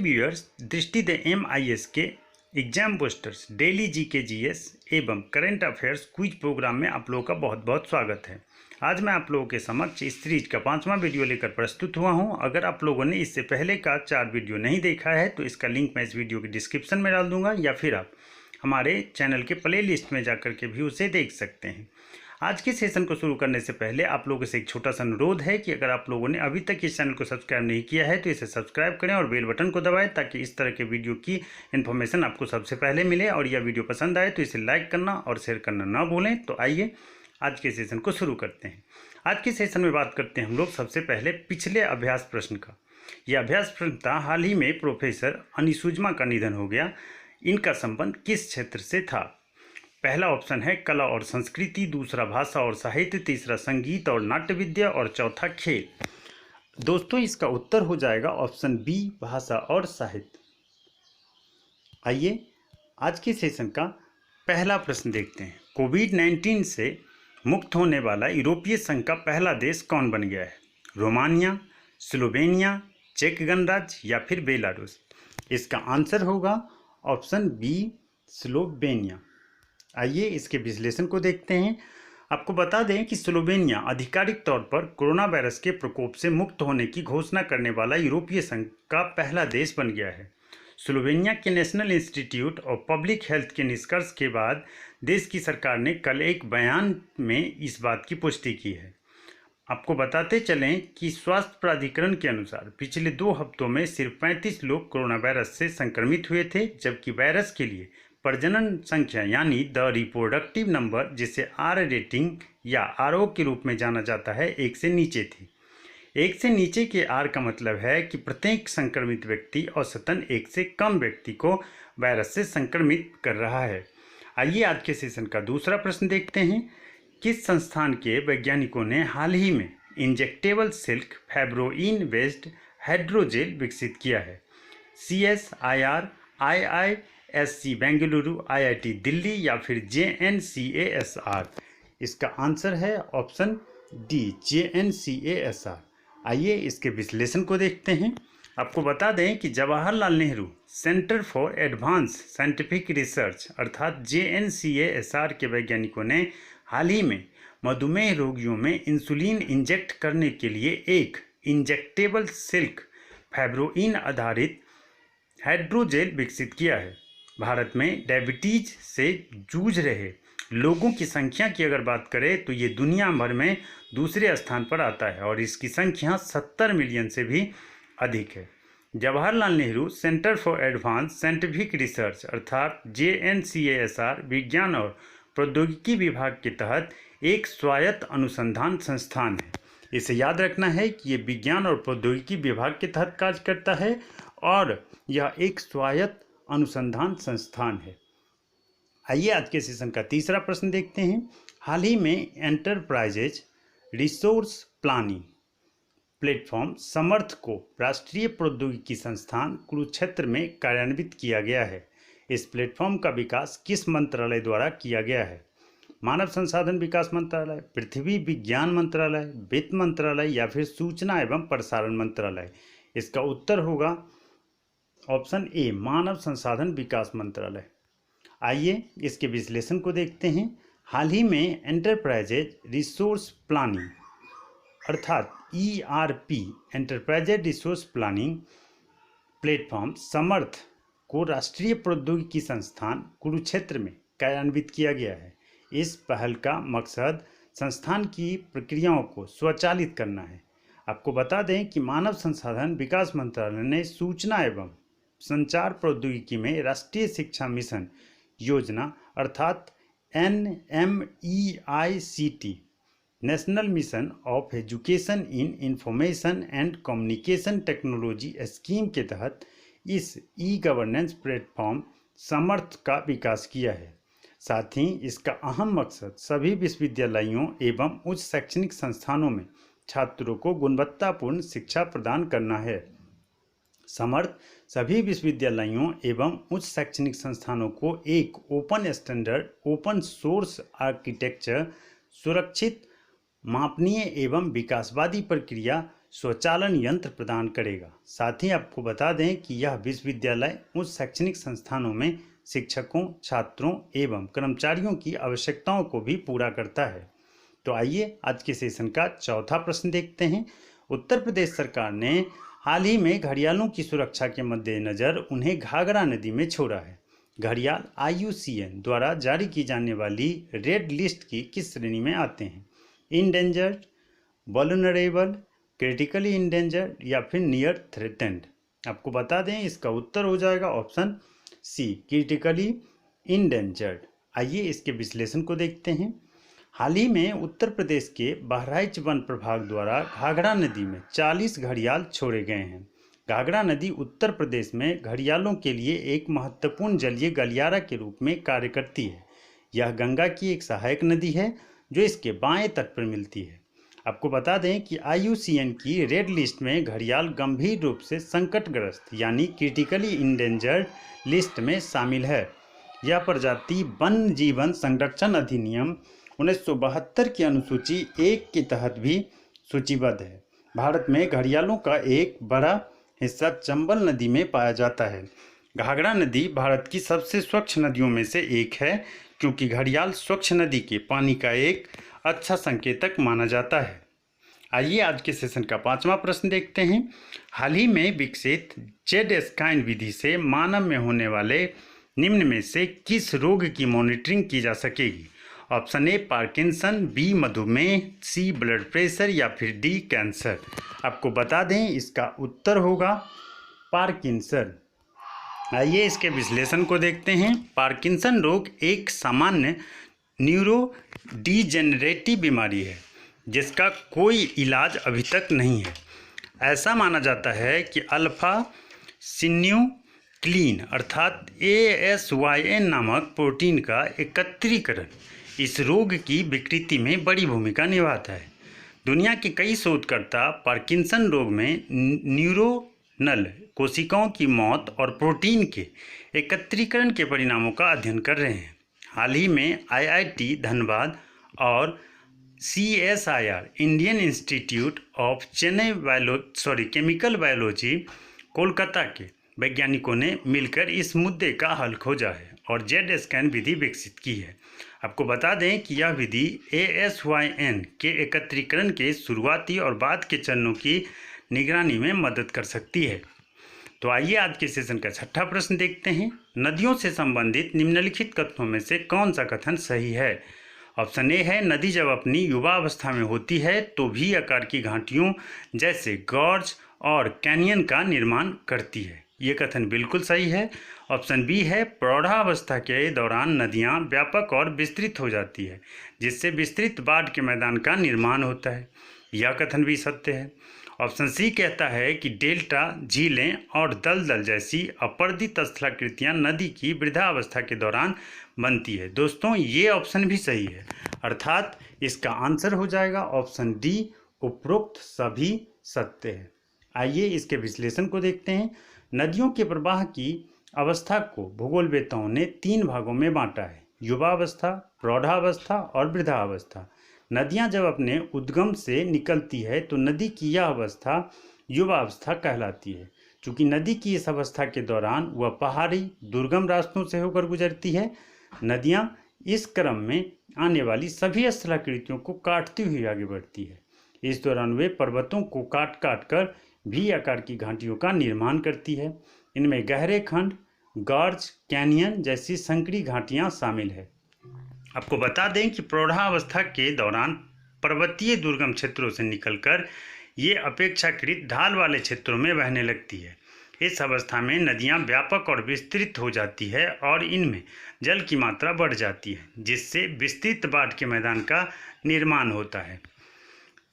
Viewers, दृष्टि the MIS के exam boosters daily GK GS एवं करंट अफेयर्स क्विज प्रोग्राम में आप लोगों का बहुत बहुत स्वागत है। आज मैं आप लोगों के समक्ष इस सीरीज का 5वां वीडियो लेकर प्रस्तुत हुआ हूं। अगर आप लोगों ने इससे पहले का 4 वीडियो नहीं देखा है तो इसका लिंक मैं इस वीडियो के डिस्क्रिप्शन में डाल दूंगा, या फिर आप हमारे चैनल के प्ले लिस्ट में जाकर के भी उसे देख सकते हैं। आज के सेशन को शुरू करने से पहले आप लोगों से एक छोटा सा अनुरोध है कि अगर आप लोगों ने अभी तक इस चैनल को सब्सक्राइब नहीं किया है तो इसे सब्सक्राइब करें और बेल बटन को दबाएं, ताकि इस तरह के वीडियो की इन्फॉर्मेशन आपको सबसे पहले मिले। और यह वीडियो पसंद आए तो इसे लाइक करना और शेयर करना ना भूलें। तो आइए आज के सेशन को शुरू करते हैं। आज के सेशन में बात करते हैं हम लोग सबसे पहले पिछले अभ्यास प्रश्न का। यह अभ्यास प्रश्न था, हाल ही में प्रोफेसर अनिसुजमा का निधन हो गया, इनका संबंध किस क्षेत्र से था? पहला ऑप्शन है कला और संस्कृति, दूसरा भाषा और साहित्य, तीसरा संगीत और नाट्य विद्या और चौथा खेल। दोस्तों, इसका उत्तर हो जाएगा ऑप्शन बी, भाषा और साहित्य। आइए आज के सेशन का पहला प्रश्न देखते हैं। कोविड-19 से मुक्त होने वाला यूरोपीय संघ का पहला देश कौन बन गया है? रोमानिया, स्लोवेनिया, चेक गणराज्य या फिर बेलारूस? इसका आंसर होगा ऑप्शन बी, स्लोवेनिया। आइए इसके विश्लेषण को देखते हैं। आपको बता दें कि स्लोवेनिया आधिकारिक तौर पर कोरोना वायरस के प्रकोप से मुक्त होने की घोषणा करने वाला यूरोपीय संघ का पहला देश बन गया है। स्लोवेनिया के national institute of public health के निष्कर्ष के बाद देश की सरकार ने कल एक बयान में इस बात की पुष्टि की है। आपको बताते चलें कि स्वास्थ्य प्राधिकरण के अनुसार पिछले 2 हफ्तों में सिर्फ 35 लोग कोरोना वायरस से संक्रमित हुए थे, जबकि वायरस के लिए प्रजनन संख्या यानी द रिप्रोडक्टिव नंबर, जिसे आर रेटिंग या RO के रूप में जाना जाता है, 1 से नीचे थी। 1 से नीचे के R का मतलब है कि प्रत्येक संक्रमित व्यक्ति औसतन 1 से कम व्यक्ति को वायरस से संक्रमित कर रहा है। आइए आज के सेशन का दूसरा प्रश्न देखते हैं। किस संस्थान के वैज्ञानिकों ने हाल ही में इंजेक्टेबल सिल्क फैब्रोइन बेस्ड हाइड्रोजेल विकसित किया है? CSIR, IISc Bengaluru, IIT Delhi या फिर JNCASR? इसका आंसर है ऑप्शन डी, JNCASR। आइए इसके विश्लेषण को देखते हैं। आपको बता दें कि Jawaharlal Nehru centre for advance scientific research अर्थात JNCASR के वैज्ञानिकों ने हाल ही में मधुमेह रोगियों में इंसुलिन इंजेक्ट करने के लिए एक इंजेक्टेबल सिल्क फैब्रोइन आधारित हाइड्रोजेल विकसित किया है। भारत में डायबिटीज से जूझ रहे लोगों की संख्या की अगर बात करें तो ये दुनिया भर में दूसरे स्थान पर आता है और इसकी संख्या 70 मिलियन से भी अधिक है। Jawaharlal Nehru centre for advance scientific research अर्थात JNCASR विज्ञान और प्रौद्योगिकी विभाग के तहत एक स्वायत्त अनुसंधान संस्थान है। इसे याद रखना है कि ये विज्ञान और प्रौद्योगिकी विभाग के तहत कार्य करता है और यह एक स्वायत्त अनुसंधान संस्थान है। आइए आज के सेशन का तीसरा प्रश्न देखते हैं। हाल ही में enterprises resource planning platform Samarth को राष्ट्रीय प्रौद्योगिकी संस्थान कुरुक्षेत्र में कार्यान्वित किया गया है। इस प्लेटफॉर्म का विकास किस मंत्रालय द्वारा किया गया है? मानव संसाधन विकास मंत्रालय, पृथ्वी विज्ञान मंत्रालय, वित्त मंत्रालय या फिर सूचना एवं प्रसारण मंत्रालय? इसका उत्तर होगा ऑप्शन ए, मानव संसाधन विकास मंत्रालय। आइए इसके विश्लेषण को देखते हैं। हाल ही में एंटरप्राइजेज रिसोर्स प्लानिंग अर्थात ERP enterprises resource planning platform Samarth को राष्ट्रीय प्रौद्योगिकी संस्थान कुरुक्षेत्र में कार्यान्वित किया गया है। इस पहल का मकसद संस्थान की प्रक्रियाओं को स्वचालित करना है। आपको बता दें कि मानव संसाधन विकास मंत्रालय ने सूचना एवं संचार प्रौद्योगिकी में राष्ट्रीय शिक्षा मिशन योजना अर्थात NMEICT national mission of education in information and communication technology scheme के तहत इस ई-गवर्नेंस प्लेटफॉर्म समर्थ का विकास किया है। साथ ही इसका अहम मकसद सभी विश्वविद्यालयों एवं उच्च शैक्षणिक संस्थानों में छात्रों को गुणवत्तापूर्ण शिक्षा प्रदान करना है। समर्थ सभी विश्वविद्यालयों एवं उच्च शैक्षणिक संस्थानों को एक open standard, open source architecture, सुरक्षित, मापनीय एवं विकासवादी प्रक्रिया स्वचालन यंत्र प्रदान करेगा। साथ ही आपको बता दें कि यह विश्वविद्यालय उस शैक्षणिक संस्थानों में शिक्षकों, छात्रों एवं कर्मचारियों की आवश्यकताओं को भी पूरा करता है। तो आइए आज के सेशन का चौथा प्रश्न देखते हैं। उत्तर प्रदेश सरकार ने हाल ही में घड़ियालों की सुरक्षा के मद्देनज़र उन्हें घाघरा नदी में छोड़ा है। घड़ियाल IUCN द्वारा जारी की जाने वाली रेड लिस्ट की किस श्रेणी में आते हैं? इंडेंजर्ड, वल्नरेबल, क्रिटिकली इंडेंजर्ड या फिर नियर थ्रेटेंड? आपको बता दें इसका उत्तर हो जाएगा ऑप्शन सी, क्रिटिकली इंडेंजर्ड। आइए इसके विश्लेषण को देखते हैं। हाल ही में उत्तर प्रदेश के बहराइच वन प्रभाग द्वारा घाघरा नदी में 40 घड़ियाल छोड़े गए हैं। घाघरा नदी उत्तर प्रदेश में घड़ियालों के लिए एक महत्वपूर्ण जलीय गलियारा के रूप में कार्य करती है। यह गंगा की एक सहायक नदी है जो इसके बाएं तट पर मिलती है। आपको बता दें कि IUCN की रेड लिस्ट में घड़ियाल गंभीर रूप से संकटग्रस्त यानी क्रिटिकली इंडेंजर्ड लिस्ट में शामिल है। यह प्रजाति वन जीवन संरक्षण अधिनियम 1972 की अनुसूची 1 के तहत भी सूचीबद्ध है। भारत में घड़ियालों का एक बड़ा हिस्सा चंबल नदी में पाया जाता है। घाघरा नदी भारत की सबसे स्वच्छ नदियों में से एक है क्योंकि घड़ियाल स्वच्छ नदी के पानी का एक अच्छा संकेतक माना जाता है। आइए आज के सेशन का पांचवा प्रश्न देखते हैं। हाल ही में विकसित Z-SKINE विधि से मानव में होने वाले निम्न में से किस रोग की मॉनिटरिंग की जा सकेगी? ऑप्शन ए पार्किंसन, बी मधुमेह, सी ब्लड प्रेशर या फिर डी कैंसर? आपको बता दें इसका उत्तर होगा पार्किंसन। आइए इसके विश्लेषण को देखते हैं। पार्किंसन रोग एक सामान्य न्यूरो डिजेनरेटिव बीमारी है जिसका कोई इलाज अभी तक नहीं है। ऐसा माना जाता है कि अल्फा सिन्यूक्लिन अर्थात ASYN नामक प्रोटीन का एकत्रीकरण इस रोग की विकृति में बड़ी भूमिका निभाता है। दुनिया के कई शोधकर्ता पार्किंसन रोग में न्यूरोनल कोशिकाओं की मौत और प्रोटीन के एकत्रीकरण के परिणामों का अध्ययन कर रहे हैं। हाल ही में IIT धनबाद और CSIR Indian institute of Chennai chemical biology Kolkata के वैज्ञानिकों ने मिलकर इस मुद्दे का हल खोजा है और Z-SKINE विधि विकसित की है। आपको बता दें कि यह विधि ASYN के एकत्रीकरण के शुरुआती और बाद के चरणों की निगरानी में मदद कर सकती है। तो आइए आज के सेशन का छठा प्रश्न देखते हैं। नदियों से संबंधित निम्नलिखित कथनों में से कौन सा कथन सही है? ऑप्शन ए है नदी जब अपनी युवा अवस्था में होती है तो भी आकार की घाटियों जैसे गॉर्ज और कैनियन का निर्माण करती है। ये कथन बिल्कुल सही है। ऑप्शन बी है प्रौढ़ावस्था के दौरान नदियाँ व्यापक और विस्तृत हो जाती है जिससे विस्तृत बाढ़ के मैदान का निर्माण होता है। यह कथन भी सत्य है। ऑप्शन सी कहता है कि डेल्टा, झीलें और दलदल जैसी अपर्दित स्थलाकृतियाँ नदी की वृद्धावस्था के दौरान बनती है। दोस्तों ये ऑप्शन भी सही है, अर्थात इसका आंसर हो जाएगा ऑप्शन डी, उपरोक्त सभी सत्य है। आइए इसके विश्लेषण को देखते हैं। नदियों के प्रवाह की अवस्था को भूगोलवेत्ताओं ने 3 भागों में बांटा है: युवावस्था, प्रौढ़ावस्था और वृद्धावस्था। नदियां जब अपने उद्गम से निकलती है तो नदी की यह अवस्था युवावस्था कहलाती है। चूँकि नदी की इस अवस्था के दौरान वह पहाड़ी दुर्गम रास्तों से होकर गुजरती है। नदियां इस क्रम में आने वाली सभी स्थलाकृतियों को काटती हुई आगे बढ़ती है। इस दौरान वे पर्वतों को काट काट कर भी आकार की घाटियों का निर्माण करती है। इनमें गहरे खंड, गॉर्ज, कैनियन जैसी संकरी घाटियाँ शामिल है। आपको बता दें कि प्रौढ़ावस्था के दौरान पर्वतीय दुर्गम क्षेत्रों से निकलकर ये अपेक्षाकृत ढाल वाले क्षेत्रों में बहने लगती है। इस अवस्था में नदियाँ व्यापक और विस्तृत हो जाती है और इनमें जल की मात्रा बढ़ जाती है जिससे विस्तृत बाढ़ के मैदान का निर्माण होता है।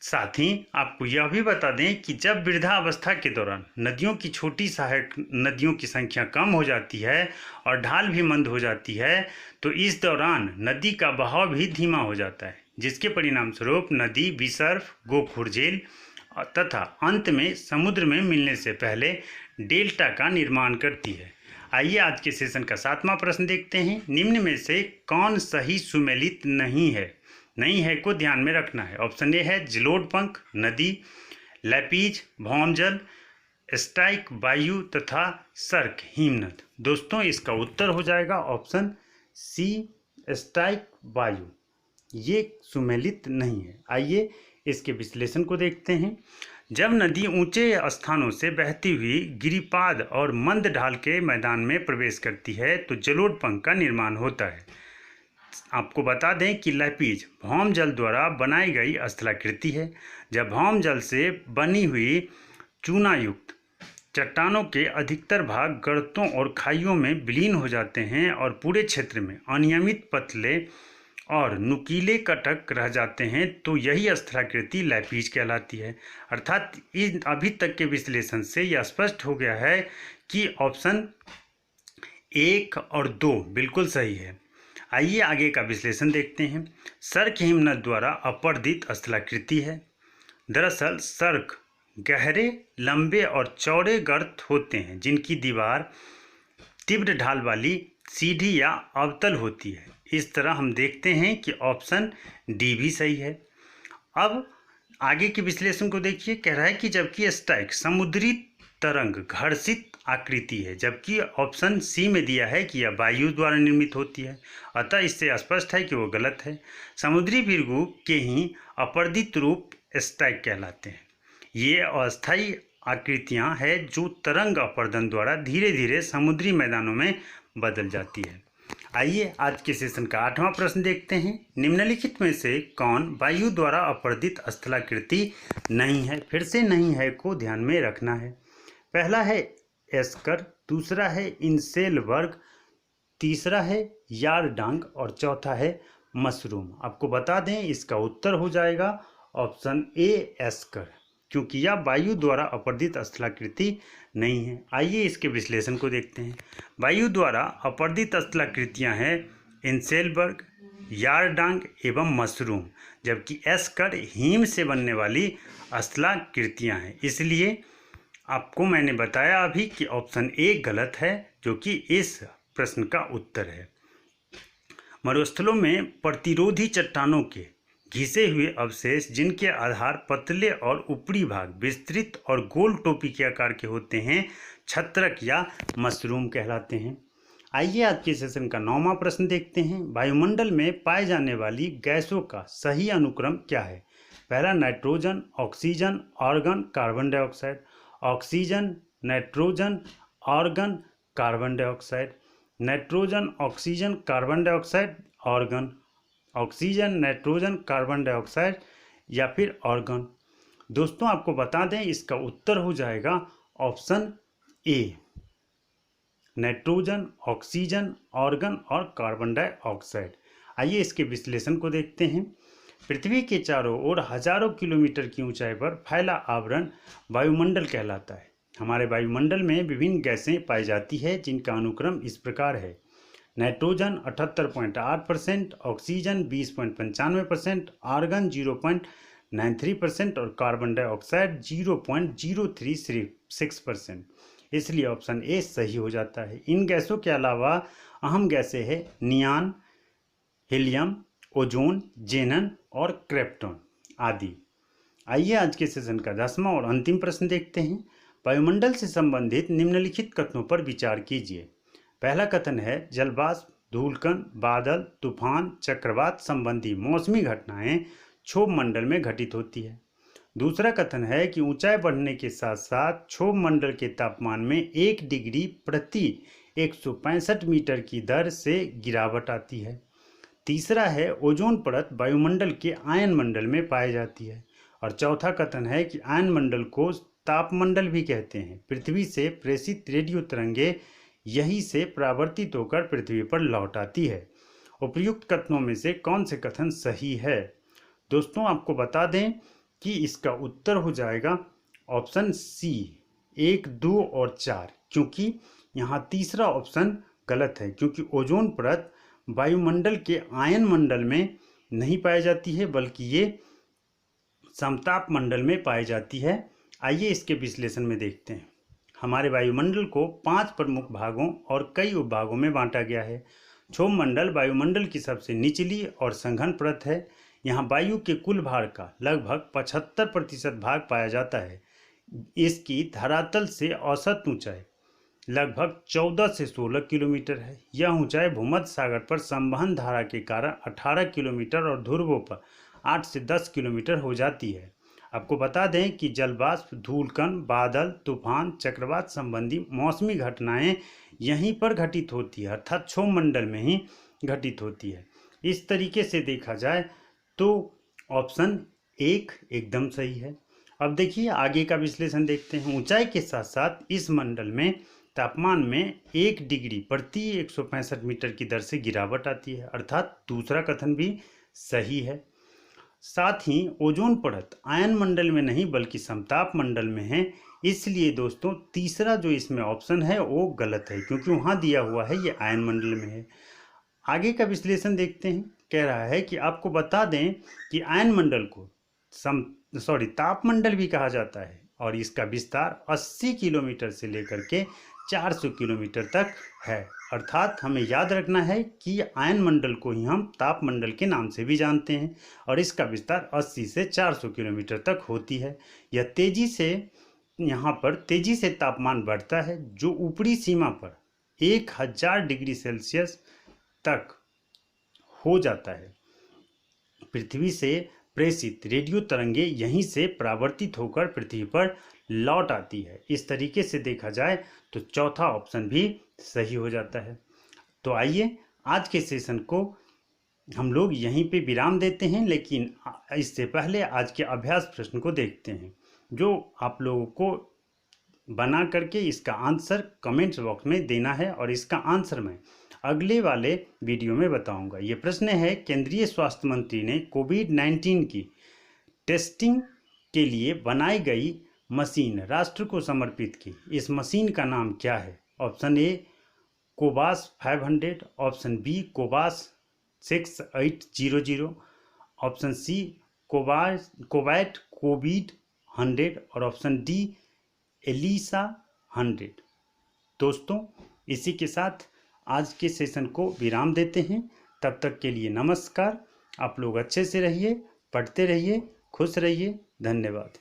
साथ ही आपको यह भी बता दें कि जब वृद्धावस्था के दौरान नदियों की छोटी सहायक नदियों की संख्या कम हो जाती है और ढाल भी मंद हो जाती है तो इस दौरान नदी का बहाव भी धीमा हो जाता है जिसके परिणाम स्वरूप नदी विसर्प, गोखुर झील तथा अंत में समुद्र में मिलने से पहले डेल्टा का निर्माण करती है। आइए आज के सेशन का 7वां प्रश्न देखते हैं। निम्न में से कौन सही सुमेलित नहीं है को ध्यान में रखना है। ऑप्शन ए है जलोढ़ पंख नदी, लैपीज भौमजल, स्टाइक वायु तथा सर्क हिमनद। दोस्तों इसका उत्तर हो जाएगा ऑप्शन सी स्टाइक वायु। ये सुमेलित नहीं है। आइए इसके विश्लेषण को देखते हैं। जब नदी ऊंचे स्थानों से बहती हुई गिरिपाद और मंद ढाल के मैदान में प्रवेश करती है तो जलोढ़ का निर्माण होता है। आपको बता दें कि लैपीज भौमजल द्वारा बनाई गई स्थलाकृति है। जब भौमजल से बनी हुई चूनायुक्त चट्टानों के अधिकतर भाग गर्तों और खाइयों में विलीन हो जाते हैं और पूरे क्षेत्र में अनियमित पतले और नुकीले कटक रह जाते हैं तो यही स्थलाकृति लैपीज कहलाती है। अर्थात इन अभी तक के विश्लेषण से यह स्पष्ट हो गया है कि ऑप्शन 1 और 2 बिल्कुल सही है। आइए आगे का विश्लेषण देखते हैं। सर्क हिमनद द्वारा अपर्दित स्थलाकृति है। दरअसल सर्क गहरे, लंबे और चौड़े गर्त होते हैं जिनकी दीवार तीव्र ढाल वाली, सीधी या अवतल होती है। इस तरह हम देखते हैं कि ऑप्शन डी भी सही है। अब आगे के विश्लेषण को देखिए। कह रहा है कि जबकि स्टाइक समुद्री तरंग घर्षित आकृति है, जबकि ऑप्शन सी में दिया है कि यह वायु द्वारा निर्मित होती है। अतः इससे स्पष्ट है कि वो गलत है। समुद्री भृगु के ही अपर्दित रूप स्टाइक कहलाते हैं। ये अस्थायी आकृतियां हैं जो तरंग अपर्दन द्वारा धीरे धीरे समुद्री मैदानों में बदल जाती है। आइए आज के सेशन का 8वां प्रश्न देखते हैं। निम्नलिखित में से कौन वायु द्वारा अपर्दित स्थलाकृति नहीं है? फिर से नहीं है को ध्यान में रखना है। पहला है एस्कर, दूसरा है इंसेलबर्ग, तीसरा है यारडांग और चौथा है मशरूम। आपको बता दें इसका उत्तर हो जाएगा ऑप्शन ए एस्कर, क्योंकि यह वायु द्वारा अपर्दित स्थलाकृति नहीं है। आइए इसके विश्लेषण को देखते हैं। वायु द्वारा अपर्दित स्थलाकृतियां हैं इंसेलबर्ग, यारडांग एवं मशरूम, जबकि एस्कर हिम से बनने वाली स्थलाकृतियां हैं। इसलिए आपको मैंने बताया अभी कि ऑप्शन ए गलत है, जो कि इस प्रश्न का उत्तर है। मरुस्थलों में प्रतिरोधी चट्टानों के घिसे हुए अवशेष जिनके आधार पतले और ऊपरी भाग विस्तृत और गोल टोपी के आकार के होते हैं, छत्रक या मशरूम कहलाते हैं। आइए आज के सेशन का 9वां प्रश्न देखते हैं। वायुमंडल में पाए जाने वाली गैसों का सही अनुक्रम क्या है? पहला nitrogen, oxygen, argon, carbon dioxide. Oxygen, nitrogen, argon, carbon dioxide. Nitrogen, oxygen, carbon dioxide, argon. Oxygen, nitrogen, carbon dioxide या फिर आर्गन। दोस्तों आपको बता दें इसका उत्तर हो जाएगा option A nitrogen, oxygen, argon और कार्बन डाइऑक्साइड। आइए इसके विश्लेषण को देखते हैं। पृथ्वी के चारों ओर हजारों किलोमीटर की ऊंचाई पर फैला आवरण वायुमंडल कहलाता है। हमारे वायुमंडल में विभिन्न गैसें पाई जाती है जिनका अनुक्रम इस प्रकार है। नाइट्रोजन 78.8%, ऑक्सीजन 20.95%, आर्गन 0.93% और कार्बन डाइऑक्साइड 0.036%। इसलिए ऑप्शन ए सही हो जाता है। इन गैसों के अलावा अहम गैसें हैं नियान, हीलियम, ओजोन, जेनन और क्रिप्टॉन आदि। आइए आज के सेशन का 10वां और अंतिम प्रश्न देखते हैं। वायुमंडल से संबंधित निम्नलिखित कथनों पर विचार कीजिए। पहला कथन है जलवाष्प, धूलकण, बादल, तूफान, चक्रवात संबंधी मौसमी घटनाएं क्षोभ मंडल में घटित होती है। दूसरा कथन है कि ऊंचाई बढ़ने के साथ साथ क्षोभ मंडल के तापमान में 1 डिग्री प्रति 165 मीटर की दर से गिरावट आती है। तीसरा है ओजोन परत वायुमंडल के आयन मंडल में पाई जाती है। और चौथा कथन है कि आयन मंडल को तापमंडल भी कहते हैं। पृथ्वी से प्रेषित रेडियो तरंगे यही से परावर्तित होकर पृथ्वी पर लौट आती है। उपर्युक्त कथनों में से कौन से कथन सही है? दोस्तों आपको बता दें कि इसका उत्तर हो जाएगा ऑप्शन सी 1, 2 और 4, क्योंकि यहाँ तीसरा ऑप्शन गलत है, क्योंकि ओजोन परत वायुमंडल के आयन मंडल में नहीं पाई जाती है बल्कि ये समताप मंडल में पाई जाती है। आइए इसके विश्लेषण में देखते हैं। हमारे वायुमंडल को 5 प्रमुख भागों और कई उपभागों में बांटा गया है। क्षोभ मंडल वायुमंडल की सबसे निचली और सघन परत है। यहाँ वायु के कुल भार का लगभग 75% भाग पाया जाता है। इसकी धरातल से औसत ऊंचाई लगभग 14 से 16 किलोमीटर है। यह ऊंचाई भूमध्य सागर पर संवहन धारा के कारण 18 किलोमीटर और ध्रुवों पर 8 से 10 किलोमीटर हो जाती है। आपको बता दें कि जलवाष्प, धूलकण, बादल, तूफान, चक्रवात संबंधी मौसमी घटनाएं यहीं पर घटित होती है, अर्थात क्षोभमंडल में ही घटित होती है। इस तरीके से देखा जाए तो ऑप्शन 1 एकदम सही है। अब देखिए आगे का विश्लेषण देखते हैं। ऊंचाई के साथ साथ इस मंडल में तापमान में 1 डिग्री प्रति 165 मीटर की दर से गिरावट आती है, अर्थात दूसरा कथन भी सही है। साथ ही ओजोन परत आयन मंडल में नहीं बल्कि समताप मंडल में है, इसलिए दोस्तों तीसरा जो इसमें ऑप्शन है वो गलत है, क्योंकि वहाँ दिया हुआ है ये आयन मंडल में है। आगे का विश्लेषण देखते हैं। कह रहा है कि आपको बता दें कि आयन मंडल को तापमंडल भी कहा जाता है और इसका विस्तार 80 किलोमीटर से लेकर के 400 किलोमीटर तक है। अर्थात हमें याद रखना है कि आयन मंडल को ही हम तापमंडल के नाम से भी जानते हैं और इसका विस्तार 80 से 400 किलोमीटर तक होती है। यह यहाँ पर तेजी से तापमान बढ़ता है, जो ऊपरी सीमा पर 1000 डिग्री सेल्सियस तक हो जाता है। पृथ्वी से प्रेषित रेडियो तरंगे यहीं से परावर्तित होकर पृथ्वी पर लौट आती है। इस तरीके से देखा जाए तो चौथा ऑप्शन भी सही हो जाता है। तो आइए आज के सेशन को हम लोग यहीं पे विराम देते हैं, लेकिन इससे पहले आज के अभ्यास प्रश्न को देखते हैं, जो आप लोगों को बना करके इसका आंसर कमेंट्स बॉक्स में देना है और इसका आंसर मैं अगले वाले वीडियो में बताऊंगा। ये प्रश्न है, केंद्रीय स्वास्थ्य मंत्री ने कोविड-19 की टेस्टिंग के लिए बनाई गई मशीन राष्ट्र को समर्पित की। इस मशीन का नाम क्या है? ऑप्शन ए कोवास 500, ऑप्शन बी कोवास 6800, ऑप्शन सी कोवैट कोविड 100 और ऑप्शन डी एलिसा 100। दोस्तों इसी के साथ आज के सेशन को विराम देते हैं। तब तक के लिए नमस्कार। आप लोग अच्छे से रहिए, पढ़ते रहिए, खुश रहिए। धन्यवाद।